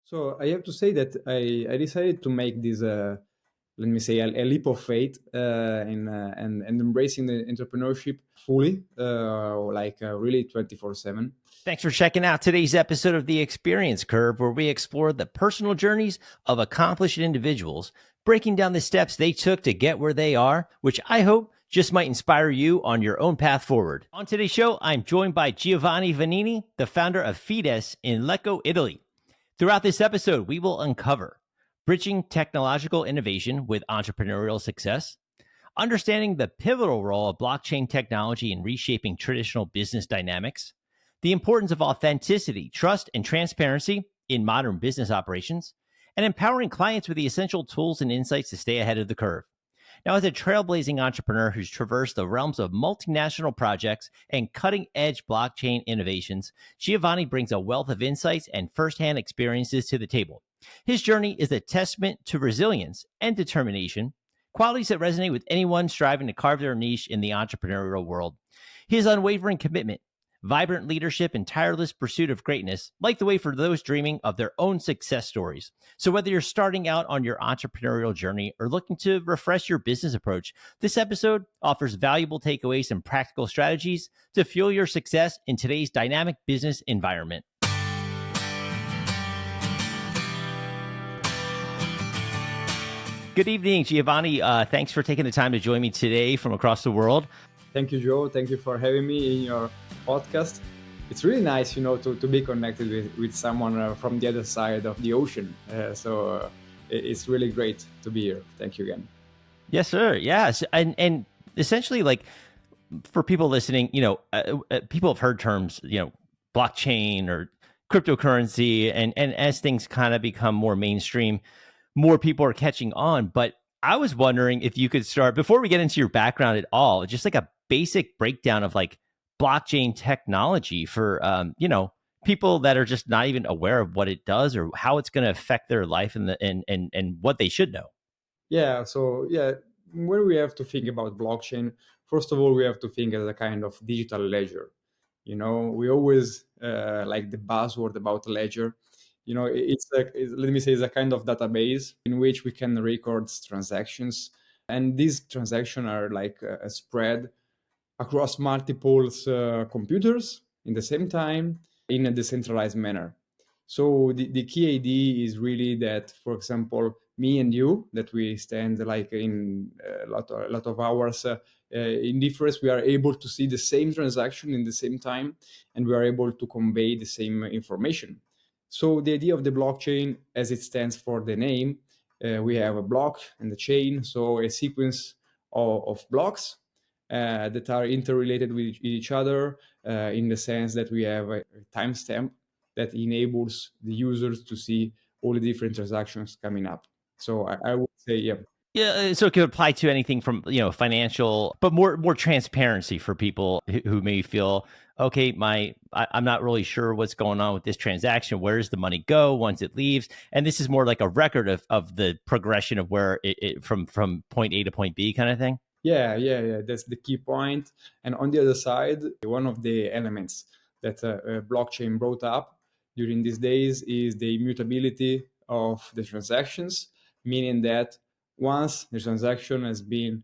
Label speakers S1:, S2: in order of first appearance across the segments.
S1: So I have to say that I decided to make this, let me say, a leap of faith and embracing the entrepreneurship fully, really 24/7.
S2: Thanks for checking out today's episode of The Experience Curve, where we explore the personal journeys of accomplished individuals, breaking down the steps they took to get where they are, which I hope just might inspire you on your own path forward. On today's show, I'm joined by Giovanni Vanini, the founder of Fides in Lecco, Italy. Throughout this episode, we will uncover bridging technological innovation with entrepreneurial success, understanding the pivotal role of blockchain technology in reshaping traditional business dynamics, the importance of authenticity, trust, and transparency in modern business operations, and empowering clients with the essential tools and insights to stay ahead of the curve. Now, as a trailblazing entrepreneur who's traversed the realms of multinational projects and cutting-edge blockchain innovations, Giovanni brings a wealth of insights and firsthand experiences to the table. His journey is a testament to resilience and determination, qualities that resonate with anyone striving to carve their niche in the entrepreneurial world. His unwavering commitment, vibrant leadership, and tireless pursuit of greatness light the way for those dreaming of their own success stories. So whether you're starting out on your entrepreneurial journey or looking to refresh your business approach, this episode offers valuable takeaways and practical strategies to fuel your success in today's dynamic business environment. Good evening, Giovanni. Thanks for taking the time to join me today from across the world.
S1: Thank you, Joe. Thank you for having me in your podcast. It's really nice, to be connected with someone from the other side of the ocean. It's really great to be here. Thank you again.
S2: Yes, sir. Yes. And essentially, like, for people listening, people have heard terms, blockchain or cryptocurrency, and as things kind of become more mainstream, more people are catching on. But I was wondering if you could start, before we get into your background at all, just like a basic breakdown of like blockchain technology for people that are just not even aware of what it does or how it's going to affect their life and what they should know.
S1: Yeah. When we have to think about blockchain, first of all, we have to think as a kind of digital ledger. We always like the buzzword about ledger. Let me say, it's a kind of database in which we can record transactions, and these transactions are like spread across multiple computers in the same time in a decentralized manner. So the key idea is really that, for example, me and you, that we stand like in a lot of hours in difference, we are able to see the same transaction in the same time, and we are able to convey the same information. So the idea of the blockchain, as it stands for the name, we have a block and a chain, so a sequence of blocks that are interrelated with each other in the sense that we have a timestamp that enables the users to see all the different transactions coming up. So I would say, yeah.
S2: Yeah, so it could apply to anything from financial, but more transparency for people who may feel, okay, I'm not really sure what's going on with this transaction. Where does the money go once it leaves? And this is more like a record of the progression of where it from point A to point B kind of thing.
S1: Yeah. That's the key point. And on the other side, one of the elements that blockchain brought up during these days is the immutability of the transactions, meaning that once the transaction has been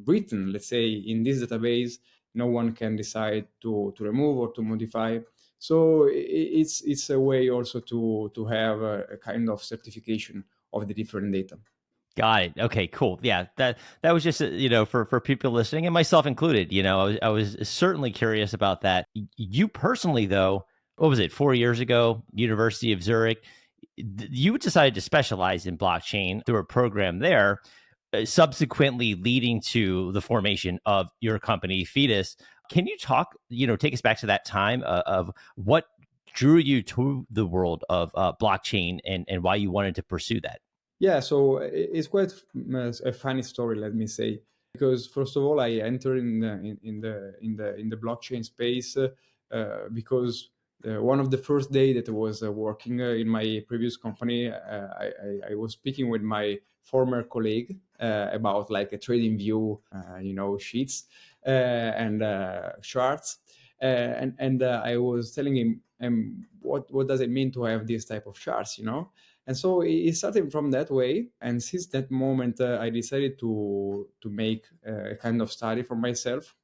S1: written, let's say, in this database, no one can decide to remove or to modify. So it's a way also to have a kind of certification of the different data.
S2: Got it. Okay, cool. Yeah, that was just for people listening and myself included. I was certainly curious about that. You personally, though, what was it? 4 years ago, University of Zurich, you decided to specialize in blockchain through a program there, subsequently leading to the formation of your company, Fides. Can you take us back to that time of what drew you to the world of blockchain and why you wanted to pursue that?
S1: Yeah, so it's quite a funny story, let me say, because first of all, I entered in the blockchain space because one of the first day that I was working in my previous company, I was speaking with my former colleague about like a trading view, sheets and charts, and I was telling him and what does it mean to have this type of charts, And so it started from that way, and since that moment, I decided to make a kind of study for myself,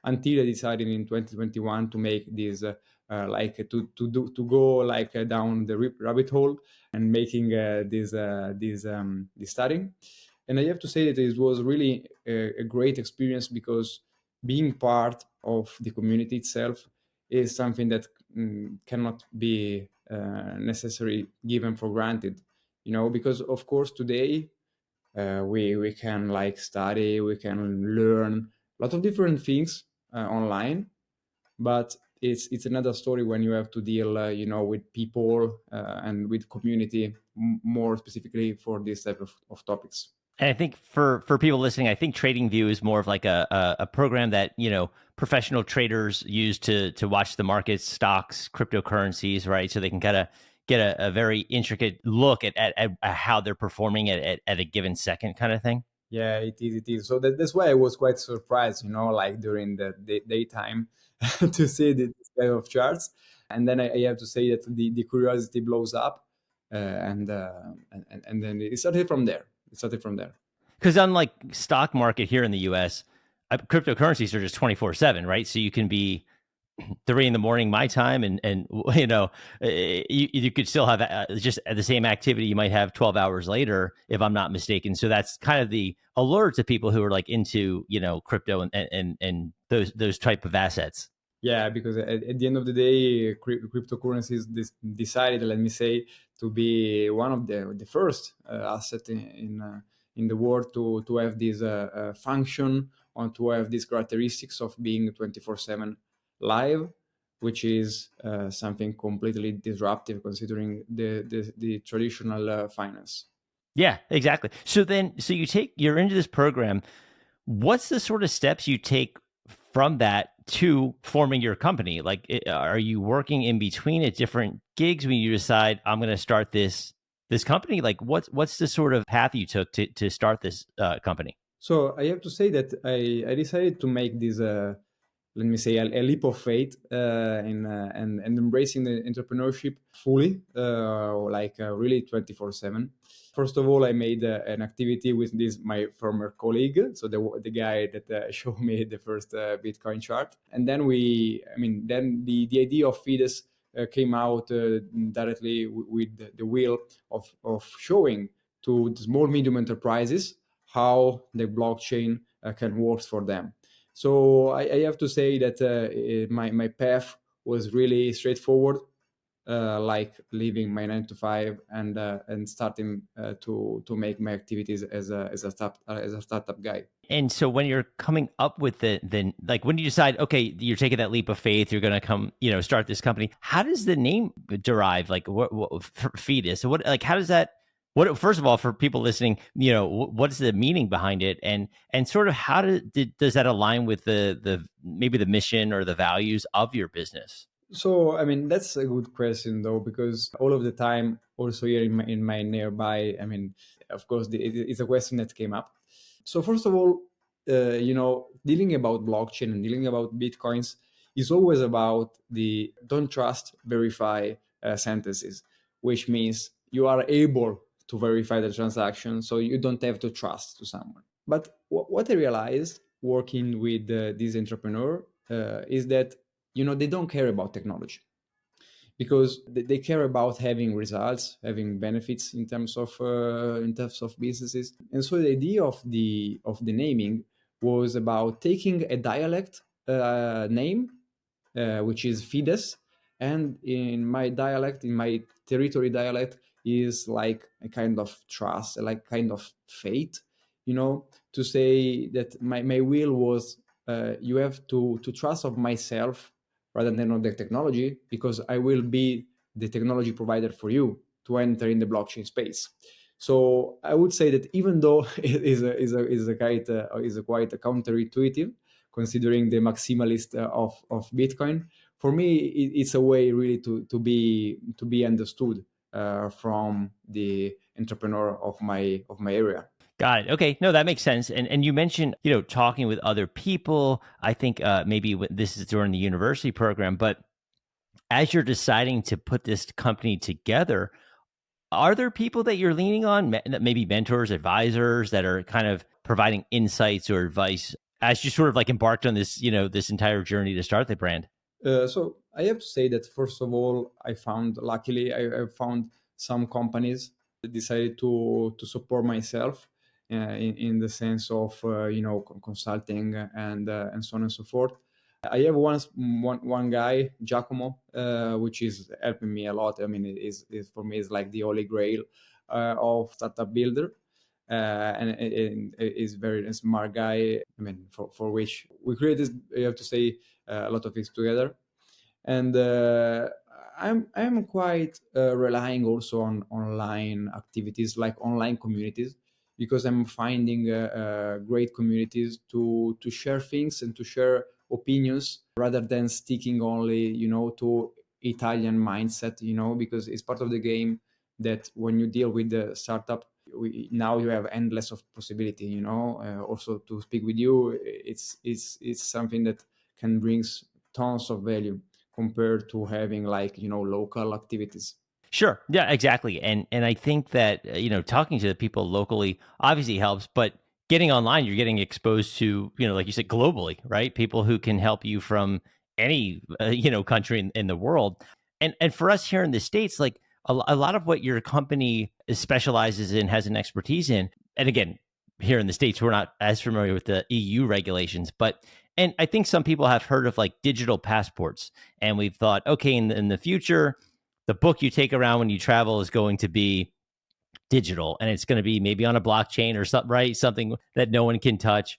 S1: until I decided in 2021 to make this like to go like down the rabbit hole and making this study. And I have to say that it was really a great experience, because being part of the community itself is something that cannot be necessarily given for granted, because of course today we can like study, we can learn a lot of different things online, but it's another story when you have to deal with people and with community, more specifically for this type of topics.
S2: And I think for people listening, I think TradingView is more of like a program that professional traders use to watch the markets, stocks, cryptocurrencies, right? So they can kind of get a very intricate look at how they're performing at a given second, kind of thing.
S1: Yeah, it is. So that's why I was quite surprised, like during the daytime, to see this kind of charts. And then I have to say that the curiosity blows up, and then it started from there.
S2: Because unlike stock market here in the U.S., cryptocurrencies are just 24/7, right? So you can be 3 a.m. my time, and you could still have just the same activity you might have 12 hours later, if I'm not mistaken. So that's kind of the allure to people who are like into crypto and those type of assets.
S1: Yeah, because at the end of the day, cryptocurrencies decided, let me say, to be one of the first asset in the world to have this function, or to have these characteristics of being 24/7 live, which is something completely disruptive considering the traditional finance.
S2: Yeah, exactly. So you're into this program. What's the sort of steps you take from that to forming your company? Like, are you working in between at different gigs when you decide I'm going to start this company? Like, what's the sort of path you took to start this company?
S1: So I have to say that I decided to make this, let me say, a leap of faith and embracing the entrepreneurship fully, like really 24/7. First of all, I made an activity with this my former colleague, so the guy that showed me the first Bitcoin chart, and then then the idea of Fides came out directly with the will of showing to the small medium enterprises how the blockchain can work for them. So I have to say that my path was really straightforward, like leaving my 9 to 5 and starting to make my activities as a startup guy.
S2: And so when you're coming up with the like, when you decide, okay, you're taking that leap of faith, you're going to come, start this company. How does the name derive? Like, what Fetus? What, like, how does that? What, first of all, for people listening, what's the meaning behind it, and sort of how does that align with the maybe the mission or the values of your business?
S1: So, that's a good question though, because all of the time, also here in my nearby, of course, it's a question that came up. So first of all, dealing about blockchain and dealing about Bitcoins is always about the don't trust, verify sentences, which means you are able to verify the transaction, so you don't have to trust to someone. But what I realized working with this entrepreneur is that they don't care about technology, because they care about having results, having benefits in terms of businesses. And so the idea of the naming was about taking a dialect name, which is Fides, and in my dialect, in my territory dialect, is like a kind of trust, like kind of faith, to say that my will was you have to trust of myself rather than on the technology, because I will be the technology provider for you to enter in the blockchain space. So I would say that even though it is a quite a counterintuitive, considering the maximalist of Bitcoin, for me it's a way really to be understood from the entrepreneur of my area.
S2: Got it. Okay. No, that makes sense. And you mentioned, talking with other people. I think maybe this is during the university program, but As you're deciding to put this company together, are there people that you're leaning on, maybe mentors, advisors that are kind of providing insights or advice as you sort of like embarked on this, this entire journey to start the brand?
S1: So I have to say that first of all, luckily, I found some companies that decided to support myself in the sense of consulting and so on and so forth. I have one guy, Giacomo, which is helping me a lot. I mean, is for me is like the holy grail of startup builder. And is very smart guy. I mean, for which we created, you have to say, a lot of things together. And I'm quite relying also on online activities like online communities, because I'm finding great communities to share things and to share opinions rather than sticking only to Italian mindset, because it's part of the game that when you deal with the startup, now you have endless of possibility, also to speak with you. It's something that can brings tons of value compared to having like local activities.
S2: Sure. Yeah, exactly. And I think that talking to the people locally obviously helps, but getting online, you're getting exposed to like you said, globally, right? People who can help you from any country in the world. And for us here in the States, like a lot of what your company specializes in, has an expertise in. And again, here in the States, we're not as familiar with the EU regulations, but and I think some people have heard of like digital passports, and we've thought, okay, in the future, the book you take around when you travel is going to be digital, and it's going to be maybe on a blockchain or something, right? Something that no one can touch.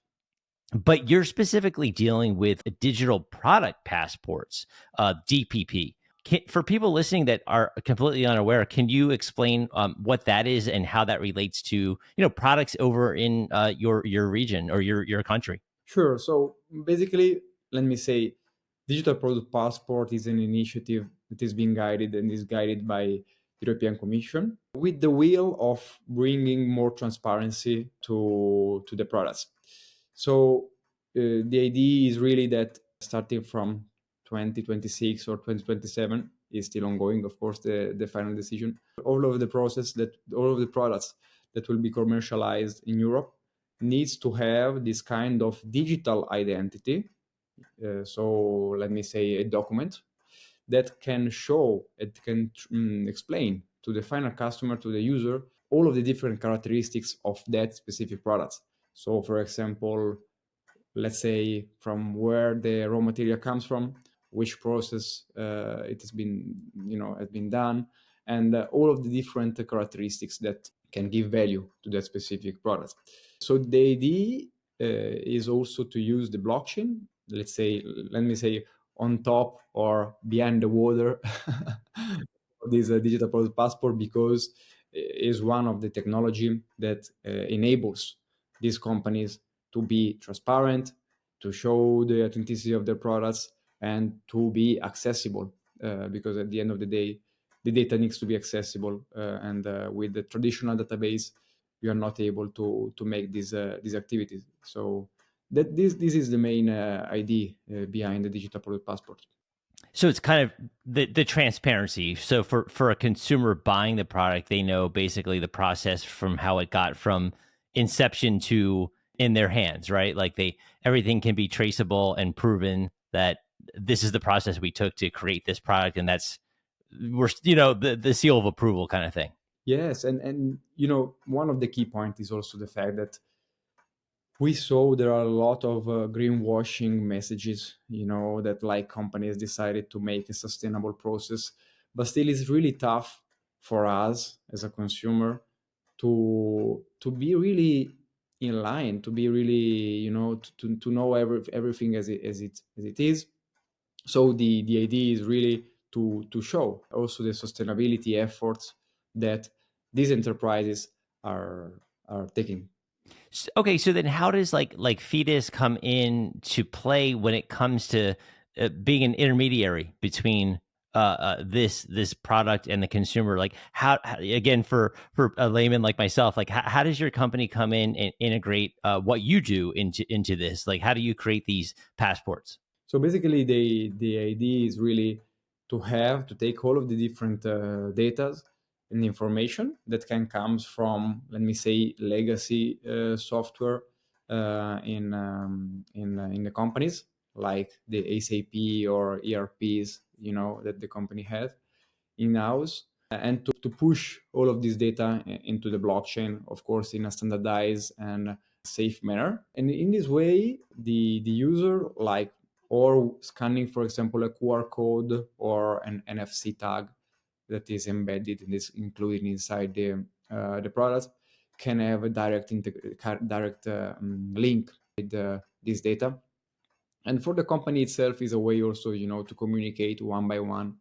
S2: But you're specifically dealing with digital product passports, DPP. For people listening that are completely unaware, can you explain what that is and how that relates to products over in your region or your country?
S1: Sure. So basically, let me say, Digital Product Passport is an initiative that is being guided and is guided by the European Commission with the will of bringing more transparency to the products. So the idea is really that starting from 2026 or 2027 is still ongoing, of course, the final decision. All of the products that will be commercialized in Europe needs to have this kind of digital identity. So let me say a document that can show, it can explain to the final customer, to the user, all of the different characteristics of that specific product. So for example, let's say from where the raw material comes from, which process it has been done, and all of the different characteristics that can give value to that specific product. So the idea is also to use the blockchain, let me say, on top or behind the water this digital product passport, because is one of the technology that enables these companies to be transparent, to show the authenticity of their products, and to be accessible. Because at the end of the day, the data needs to be accessible, and with the traditional database, you are not able to make these activities. So that this is the main idea behind the digital product passport.
S2: So it's kind of the transparency. So for a consumer buying the product, they know basically the process from how it got from inception to in their hands, right? Like everything can be traceable and proven that this is the process we took to create this product, and that's we're the seal of approval kind of thing.
S1: Yes, and one of the key points is also the fact that we saw there are a lot of greenwashing messages, that like companies decided to make a sustainable process, but still it's really tough for us as a consumer to be really in line, to be really, to know everything as it is. So the idea is really to show also the sustainability efforts that these enterprises are taking.
S2: Okay, so then how does like Fides come in to play when it comes to being an intermediary between this product and the consumer? Like again, for a layman like myself, like how does your company come in and integrate what you do into this? Like how do you create these passports?
S1: So basically, the idea is really to take all of the different data and information that can comes from, let me say, legacy software in the companies, like the SAP or ERPs, that the company has in house, and to push all of this data into the blockchain, of course, in a standardized and safe manner. And in this way, the user, like, or scanning, for example, a QR code or an NFC tag that is embedded in this, included inside the product, can have a direct link with this data. And for the company itself, is a way also, to communicate one by one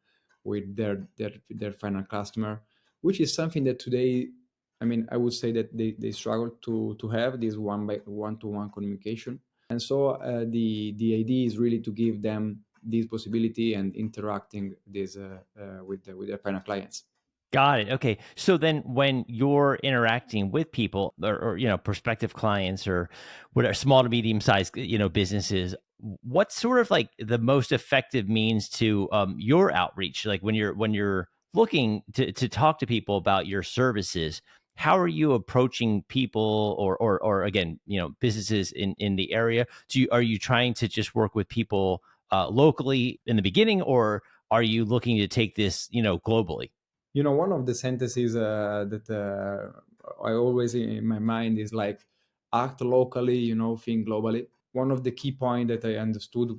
S1: with their final customer, which is something that today, I mean, I would say that they struggle to have this one-to-one communication. And so the idea is really to give them this possibility and interacting this with their final clients.
S2: Got it. Okay. So then when you're interacting with people or prospective clients or whatever, small to medium sized, businesses, what's sort of like the most effective means to your outreach? Like when you're looking to talk to people about your services, how are you approaching people or again, businesses in the area? Are you trying to just work with people locally in the beginning, or are you looking to take this, globally?
S1: One of the sentences that I always in my mind is like, act locally, think globally. One of the key points that I understood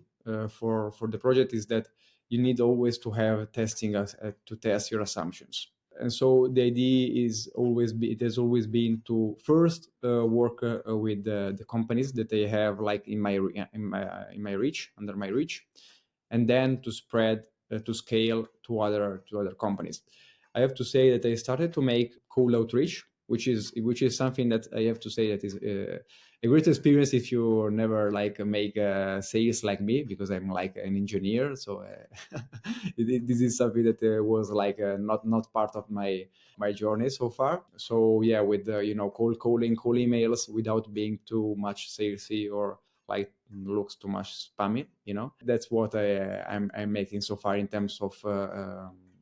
S1: for the project is that you need always to have testing to test your assumptions. And so the idea it has always been to first work with the companies that I have, like in my reach, under my reach, and then to spread to scale to other companies. I have to say that I started to make cold outreach, which is something that I have to say that is a great experience if you never like make sales like me, because I'm like an engineer. So this is something that was like not part of my journey so far. So yeah, with cold calling, cold emails, without being too much salesy or like looks too much spammy. That's what I'm making so far in terms of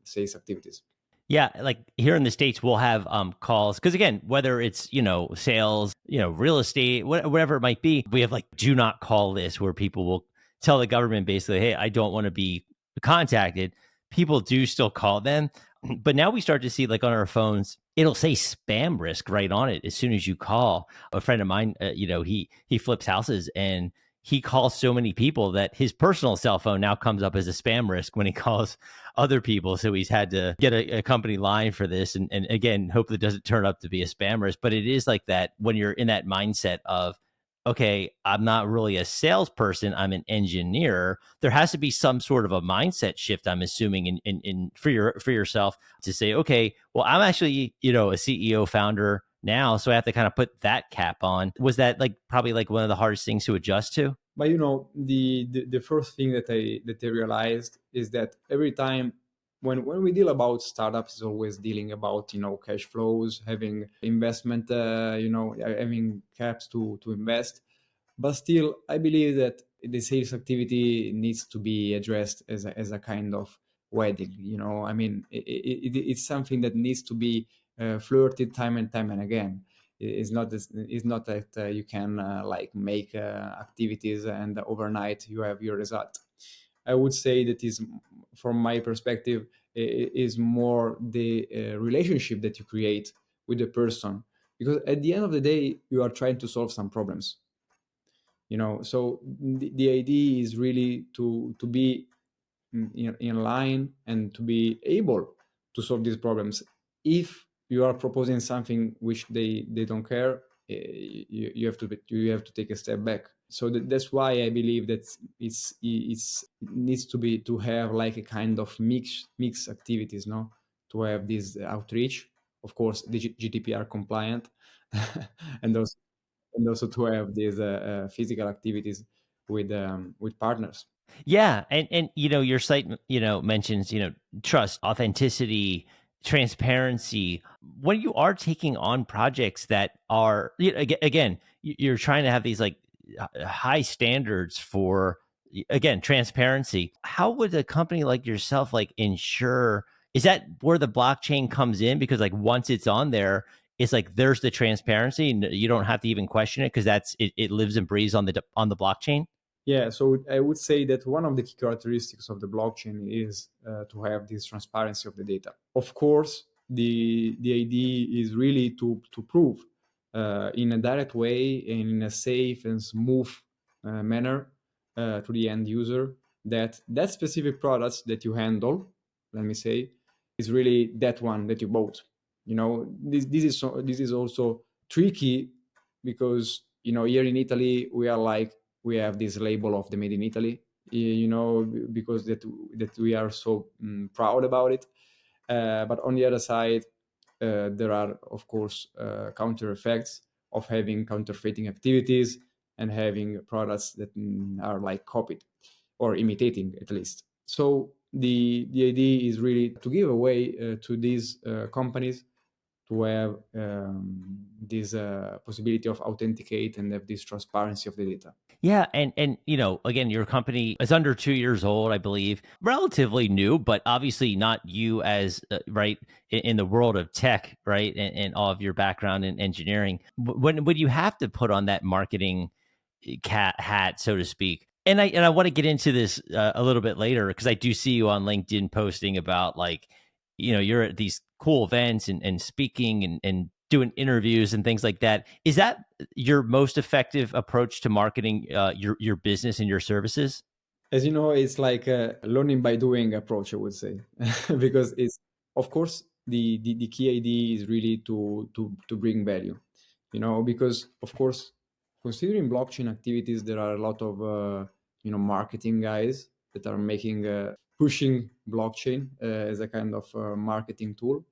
S1: sales activities.
S2: Yeah, like here in the States, we'll have calls because again, whether it's sales, real estate, whatever it might be, we have like do not call list where people will tell the government basically, hey, I don't want to be contacted. People do still call them, but now we start to see like on our phones, it'll say spam risk right on it as soon as you call. A friend of mine, he flips houses and he calls so many people that his personal cell phone now comes up as a spam risk when he calls other people. So he's had to get a company line for this. And again, hope that doesn't turn up to be a spam risk. But it is like that when you're in that mindset of, okay, I'm not really a salesperson, I'm an engineer. There has to be some sort of a mindset shift, I'm assuming, in for yourself to say, okay, well, I'm actually, a CEO founder now, so I have to kind of put that cap on. Was that like probably like one of the hardest things to adjust to?
S1: But the first thing that I realized is that every time when we deal about startups, is always dealing about cash flows, having investment, having caps to invest. But still, I believe that the sales activity needs to be addressed as a kind of wedding. I mean, it's something that needs to be flirted time and time and again. It's not that you can like make activities and overnight you have your result. I would say that is, from my perspective, is more the relationship that you create with the person, because at the end of the day you are trying to solve some problems. So the idea is really to be in line and to be able to solve these problems. If you are proposing something which they don't care, you have to take a step back. So that's why I believe that it needs to have like a kind of mix activities, no, to have this outreach, of course, the GDPR compliant, and also to have these physical activities with partners.
S2: Yeah, and your site mentions trust, authenticity, transparency. When you are taking on projects that are again, you're trying to have these like high standards for again, transparency. How would a company like yourself like ensure, is that where the blockchain comes in? Because like once it's on there, it's like there's the transparency and you don't have to even question it because it lives and breathes on the blockchain.
S1: Yeah, so I would say that one of the key characteristics of the blockchain is to have this transparency of the data. Of course, the idea is really to prove in a direct way and in a safe and smooth manner to the end user that that specific products that you handle, let me say, is really that one that you bought. This is also tricky because here in Italy we have this label of the made in Italy, because that we are so proud about it. But on the other side, there are of course counter effects of having counterfeiting activities and having products that are like copied or imitating at least. So the idea is really to give away to these companies to have this possibility of authenticate and have this transparency of the data.
S2: Yeah, and again, your company is under 2 years old, I believe, relatively new, but obviously not you as right in the world of tech, right, and all of your background in engineering. When would you have to put on that marketing cat hat, so to speak? And I want to get into this a little bit later because I do see you on LinkedIn posting about like, you're at these cool events and speaking and doing interviews and things like that. Is that your most effective approach to marketing your business and your services?
S1: As you know, it's like a learning by doing approach, I would say, because it's of course the key idea is really to bring value, because of course considering blockchain activities, there are a lot of marketing guys that are making pushing blockchain as a kind of marketing tool.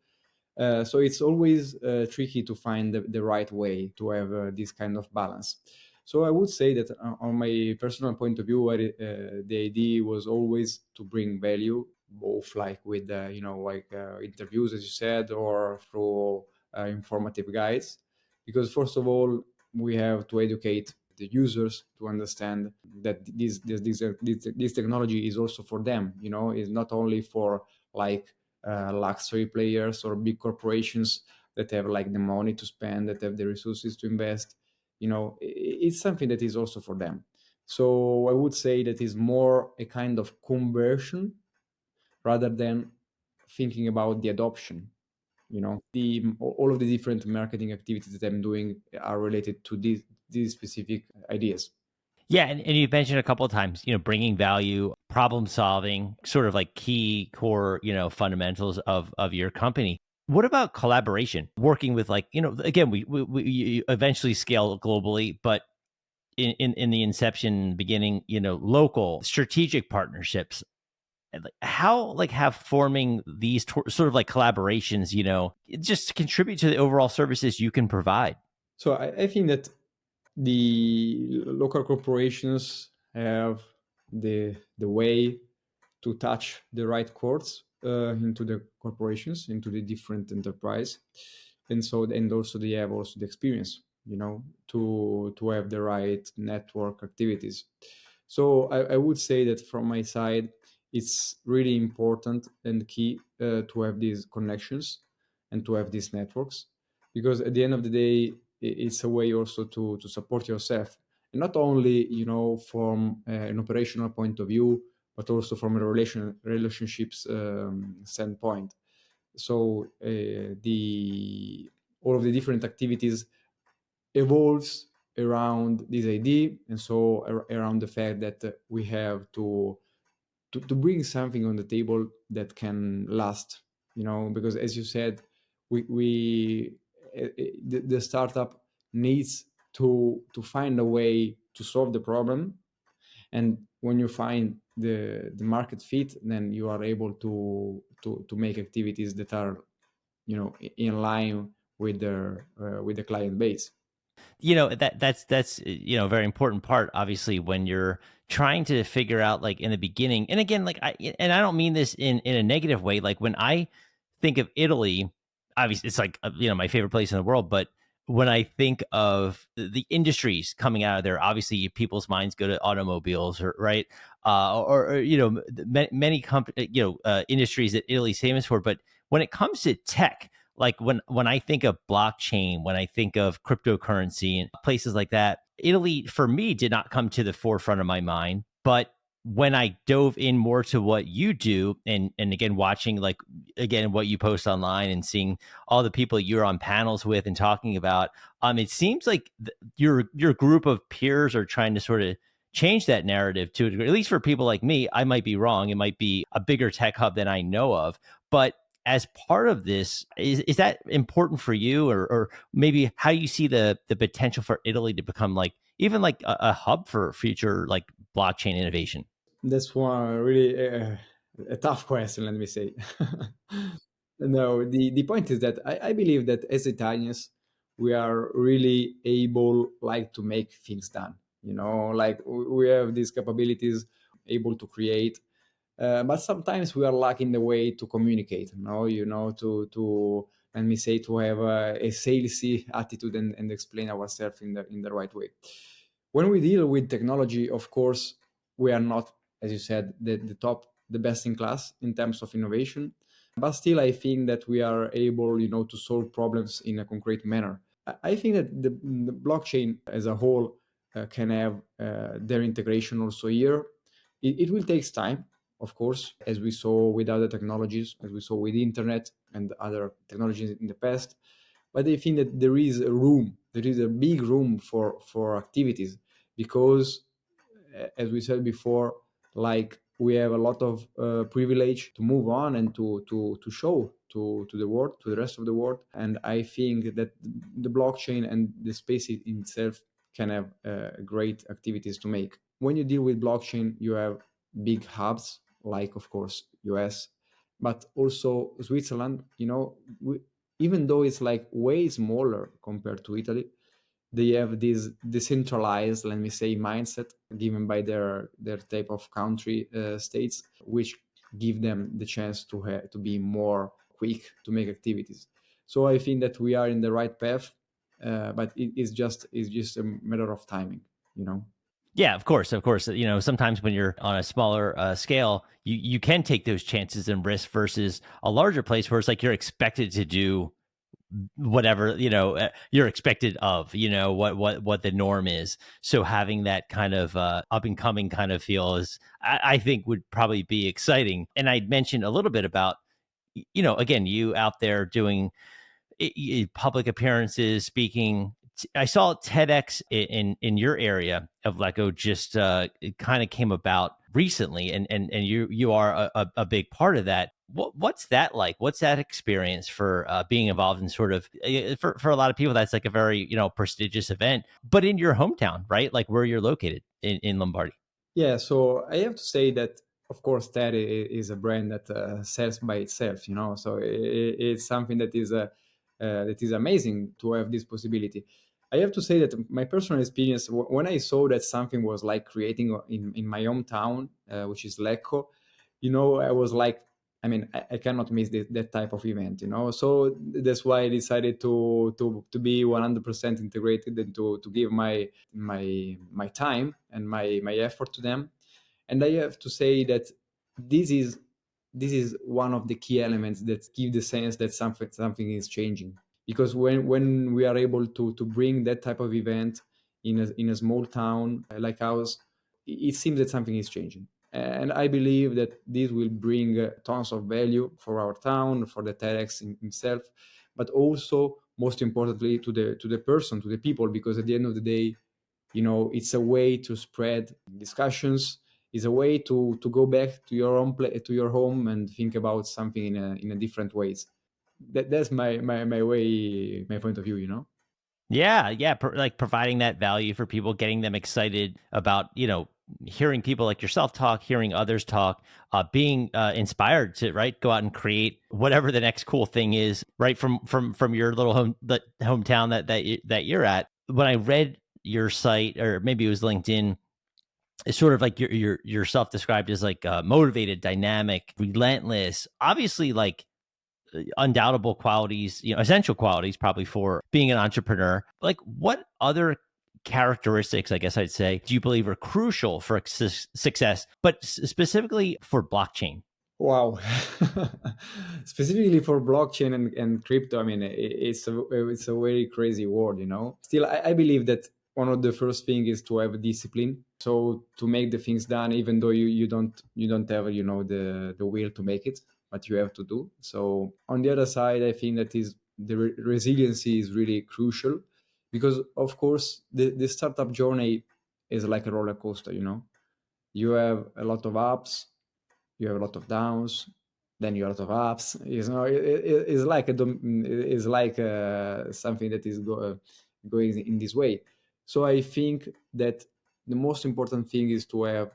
S1: So it's always tricky to find the right way to have this kind of balance. So I would say that on my personal point of view, the idea was always to bring value, both like with like interviews, as you said, or through informative guides, because first of all, we have to educate the users to understand that this technology is also for them. Is not only for like luxury players or big corporations that have like the money to spend, that have the resources to invest. It's something that is also for them. So I would say that is more a kind of conversion rather than thinking about the adoption. The all of the different marketing activities that I'm doing are related to these specific ideas.
S2: Yeah, and you mentioned a couple of times, bringing value, problem solving, sort of like key core, fundamentals of your company. What about collaboration? Working with like, again, we you eventually scale globally, but in the inception beginning, local strategic partnerships. And, like, how like have forming these sort of like collaborations, just contribute to the overall services you can provide?
S1: So I think that the local corporations have the way to touch the right chords into the corporations, into the different enterprise, and also they have also the experience, to have the right network activities. So I would say that from my side, it's really important and key to have these connections and to have these networks, because at the end of the day, it's a way also to support yourself, and not only from an operational point of view, but also from a relationships standpoint. So the all of the different activities evolves around this idea, and so around the fact that we have to bring something on the table that can last. Because as you said, we the startup needs to find a way to solve the problem, and when you find the market fit, then you are able to make activities that are in line with the client base.
S2: That's a very important part, obviously, when you're trying to figure out like in the beginning. And again, like I don't mean this in a negative way. Like when I think of Italy, obviously it's like my favorite place in the world, but when I think of the industries coming out of there, obviously people's minds go to automobiles, or right, or many industries that Italy's famous for. But when it comes to tech, like when I think of blockchain, when I think of cryptocurrency and places like that, Italy for me did not come to the forefront of my mind. But when I dove in more to what you do, and again watching like again what you post online and seeing all the people you're on panels with and talking about, it seems like your group of peers are trying to sort of change that narrative to a degree. At least for people like me, I might be wrong. It might be a bigger tech hub than I know of, but as part of this, is that important for you, or maybe how you see the potential for Italy to become like even like a hub for future like blockchain innovation?
S1: That's one really a tough question, let me say. No, the point is that I believe that as Italians, we are really able like to make things done. Like we have these capabilities, able to create, but sometimes we are lacking the way to communicate. To let me say to have a salesy attitude and explain ourselves in the right way. When we deal with technology, of course, we are not, as you said, the top, the best in class in terms of innovation. But still, I think that we are able, to solve problems in a concrete manner. I think that the blockchain as a whole can have their integration also here. It will take time, of course, as we saw with other technologies, as we saw with internet and other technologies in the past. But I think that there is a big room for activities, because as we said before, like we have a lot of privilege to move on and to show to the world, to the rest of the world. And I think that the blockchain and the space in itself can have great activities to make. When you deal with blockchain, you have big hubs like, of course, US, but also Switzerland. Even though it's like way smaller compared to Italy, they have this decentralized, let me say, mindset given by their type of country states, which give them the chance to be more quick to make activities. So I think that we are in the right path, but it's just a matter of timing, you know.
S2: Yeah, of course, of course. Sometimes when you're on a smaller scale, you can take those chances and risks versus a larger place where it's like you're expected to do whatever you're expected of, what the norm is. So having that kind of up and coming kind of feel is, I think, would probably be exciting. And I mentioned a little bit about, again, you out there doing public appearances, speaking. I saw TEDx in your area of Lecco just it kind of came about recently, and you are a big part of that. What's that like? What's that experience for being involved in sort of for a lot of people? That's like a very prestigious event, but in your hometown, right? Like where you're located in Lombardy.
S1: Yeah, so I have to say that, of course, Ted is a brand that sells by itself, So it's something that is amazing to have this possibility. I have to say that my personal experience, when I saw that something was like creating in my hometown, which is Lecco, I was like, I mean, I cannot miss that type of event, So that's why I decided to be 100% integrated and to give my time and my effort to them. And I have to say that this is this is one of the key elements that give the sense that something is changing. Because when we are able to bring that type of event in a small town like ours, it seems that something is changing. And I believe that this will bring tons of value for our town, for the TEDx himself, but also most importantly to the person, to the people, because at the end of the day, it's a way to spread discussions, is a way to go back to your own to your home and think about something in a different ways. That's my way, my point of view.
S2: Yeah, yeah, like providing that value for people, getting them excited about, hearing people like yourself talk, hearing others talk, being inspired to right go out and create whatever the next cool thing is, right from your little hometown that you're at. When I read your site, or maybe it was LinkedIn, it's sort of like you're yourself described as like motivated, dynamic, relentless. Obviously, like undoubtable qualities, essential qualities probably for being an entrepreneur. Like, what other characteristics, I guess I'd say, do you believe are crucial for success, but specifically for blockchain?
S1: Wow. Specifically for blockchain and crypto, I mean, it's a very crazy world, you know. Still, I believe that one of the first thing is to have discipline. So to make the things done, even though you don't have, you know, the will to make it, but you have to do. So on the other side, I think that is the resiliency is really crucial, because of course the startup journey is like a roller coaster, you know. You have a lot of ups, you have a lot of downs, then you have a lot of ups. You know, it's like it's like something that is going in this way. So I think that the most important thing is to have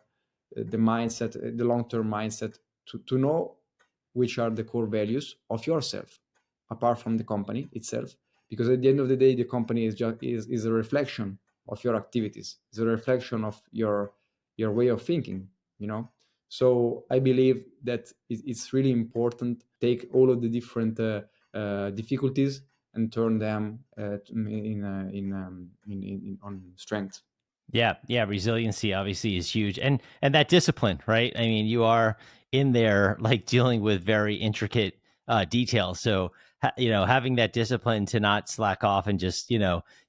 S1: the mindset, the long-term mindset, to know which are the core values of yourself, apart from the company itself. Because at the end of the day, the company is a reflection of your activities. It's a reflection of your way of thinking. You know, so I believe that it's really important to take all of the different difficulties and turn them on strength.
S2: Yeah, yeah, resiliency obviously is huge, and that discipline, right? I mean, you are in there like dealing with very intricate details, so having that discipline to not slack off and just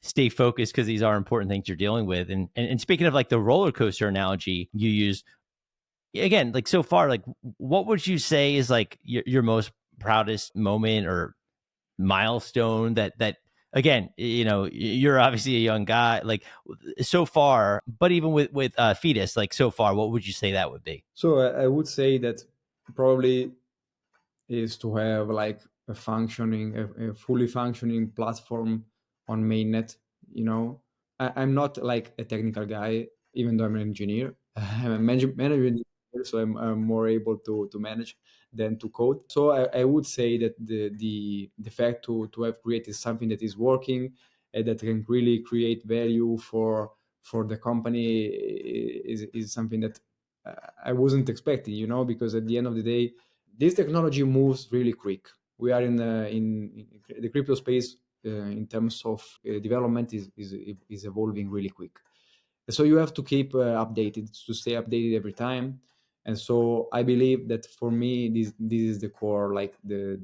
S2: stay focused because these are important things you're dealing with. And speaking of like the roller coaster analogy you use, again, like so far, like what would you say is like your most proudest moment or milestone that again, you're obviously a young guy, like so far, but even with Fides, like so far, what would you say that would be?
S1: So I would say that probably is to have like a fully functioning platform on mainnet. You know, I'm not like a technical guy, even though I'm an engineer. I'm a manager engineer, so I'm more able to manage than to code. So I would say that the fact to have created something that is working and that can really create value for the company is something that I wasn't expecting, you know, because at the end of the day, this technology moves really quick. We are in the crypto space in terms of development is evolving really quick. So you have to keep updated, to stay updated every time. And so I believe that for me this is the core, like the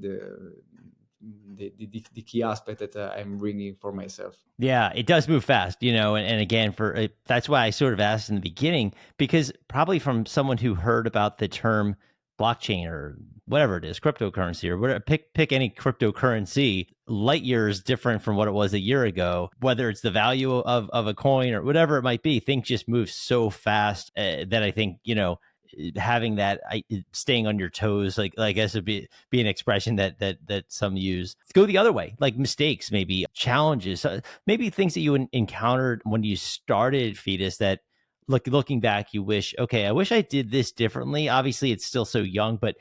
S1: key aspect that I'm bringing for myself.
S2: Yeah, it does move fast, and again, that's why I sort of asked in the beginning, because probably from someone who heard about the term blockchain or whatever it is, cryptocurrency or whatever, pick any cryptocurrency, light years different from what it was a year ago, whether it's the value of a coin or whatever it might be, things just move so fast that I think, having that staying on your toes, like I guess would be an expression that some use. Let's go the other way, like mistakes, maybe challenges, maybe things that you encountered when you started Fides that looking back, you wish, okay, I wish I did this differently. Obviously, it's still so young, but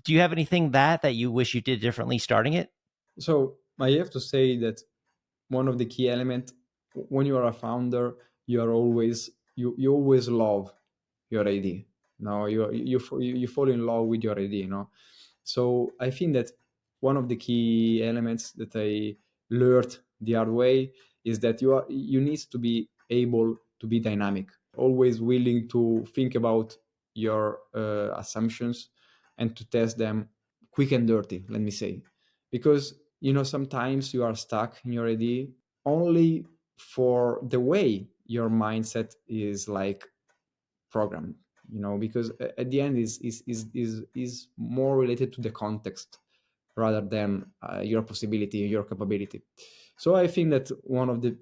S2: do you have anything that you wish you did differently starting it?
S1: So I have to say that one of the key elements when you are a founder, you always love your idea. No, you fall in love with your idea. You know, so I think that one of the key elements that I learned the hard way is that you need to be able to be dynamic, always willing to think about your assumptions and to test them quick and dirty. Let me say, because you know sometimes you are stuck in your idea only for the way your mindset is like programmed, you know, because at the end is more related to the context rather than your possibility, your capability. So I think that one of the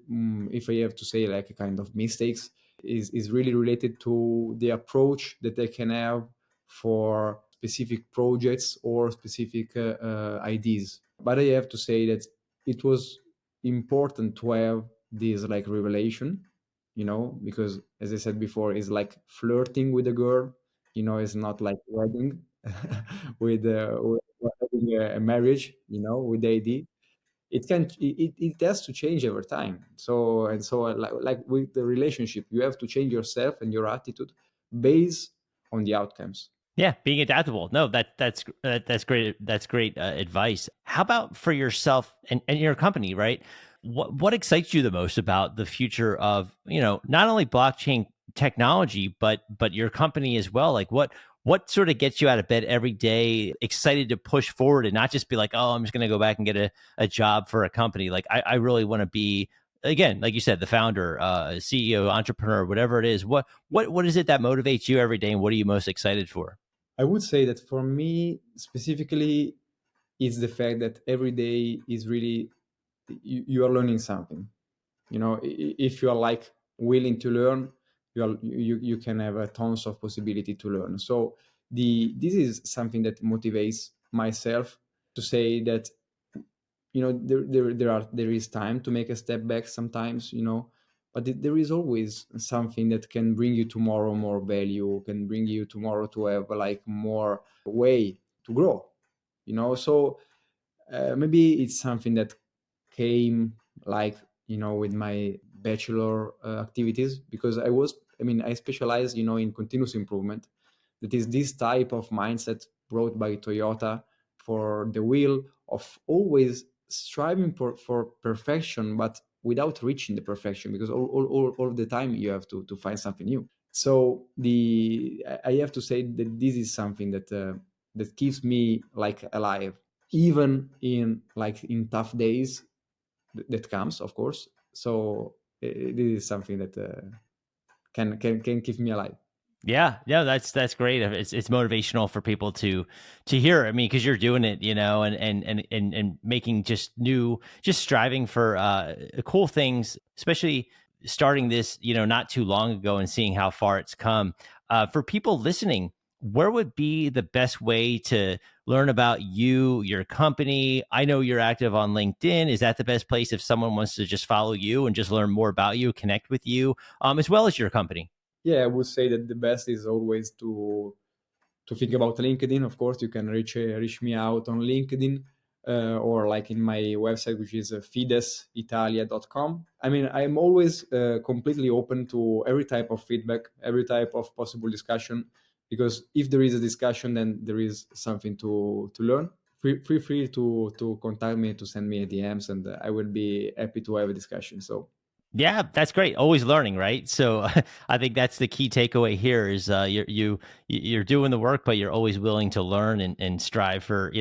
S1: if I have to say like a kind of mistakes is really related to the approach that they can have for specific projects or specific ideas. But I have to say that it was important to have this like revelation, you know, because as I said before, it's like flirting with a girl, you know, it's not like wedding with having a marriage, you know, with the idea. It has to change over time. So and so like with the relationship, you have to change yourself and your attitude based on the outcomes.
S2: Yeah, being adaptable. No, that's great. That's great advice. How about for yourself and your company, right? What excites you the most about the future of, not only blockchain technology, but your company as well? Like what sort of gets you out of bed every day, excited to push forward and not just be like, oh, I'm just gonna go back and get a job for a company. Like I really want to be, again, like you said, the founder, CEO, entrepreneur, whatever it is. What is it that motivates you every day, and what are you most excited for?
S1: I would say that for me specifically, it's the fact that every day is really you are learning something. If you are like willing to learn, you can have a tons of possibility to learn. So this is something that motivates myself to say that there is time to make a step back sometimes, but there is always something that can bring you tomorrow more value, can bring you tomorrow to have like more way to grow. So maybe it's something that came like with my bachelor activities, because I specialize in continuous improvement. That is this type of mindset brought by Toyota, for the will of always striving for perfection, but without reaching the perfection, because all the time you have to find something new. So I have to say that this is something that keeps me like alive, even in tough days that comes, of course. So this is something that can keep me alive.
S2: Yeah, no, that's great. It's motivational for people to hear. I mean, because you're doing it, and making just striving for cool things, especially starting this, not too long ago and seeing how far it's come. For people listening, where would be the best way to learn about you, your company? I know you're active on LinkedIn. Is that the best place if someone wants to just follow you and just learn more about you, connect with you, as well as your company?
S1: Yeah, I would say that the best is always to think about LinkedIn. Of course, you can reach me out on LinkedIn, or like in my website, which is fidesitalia.com. I'm always completely open to every type of feedback, every type of possible discussion, because if there is a discussion, then there is something to learn. Feel free to contact me, to send me a DMs, and I will be happy to have a discussion. So
S2: Yeah, that's great. Always learning, right? So I think that's the key takeaway here is you're doing the work, but you're always willing to learn and strive for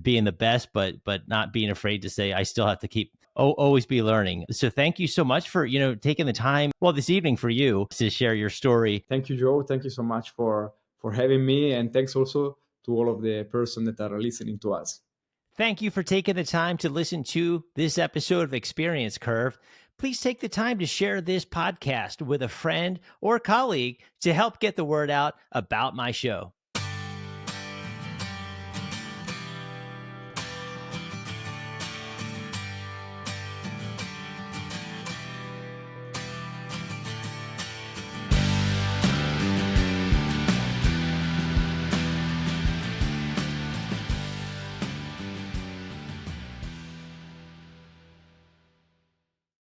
S2: being the best, but not being afraid to say I still have to keep always be learning. So thank you so much for taking the time, well, this evening for you to share your story.
S1: thank you, Joe. Thank you so much for having me, and thanks also to all of the person that are listening to us.
S2: Thank you for taking the time to listen to this episode of Experience Curve. Please take the time to share this podcast with a friend or colleague to help get the word out about my show.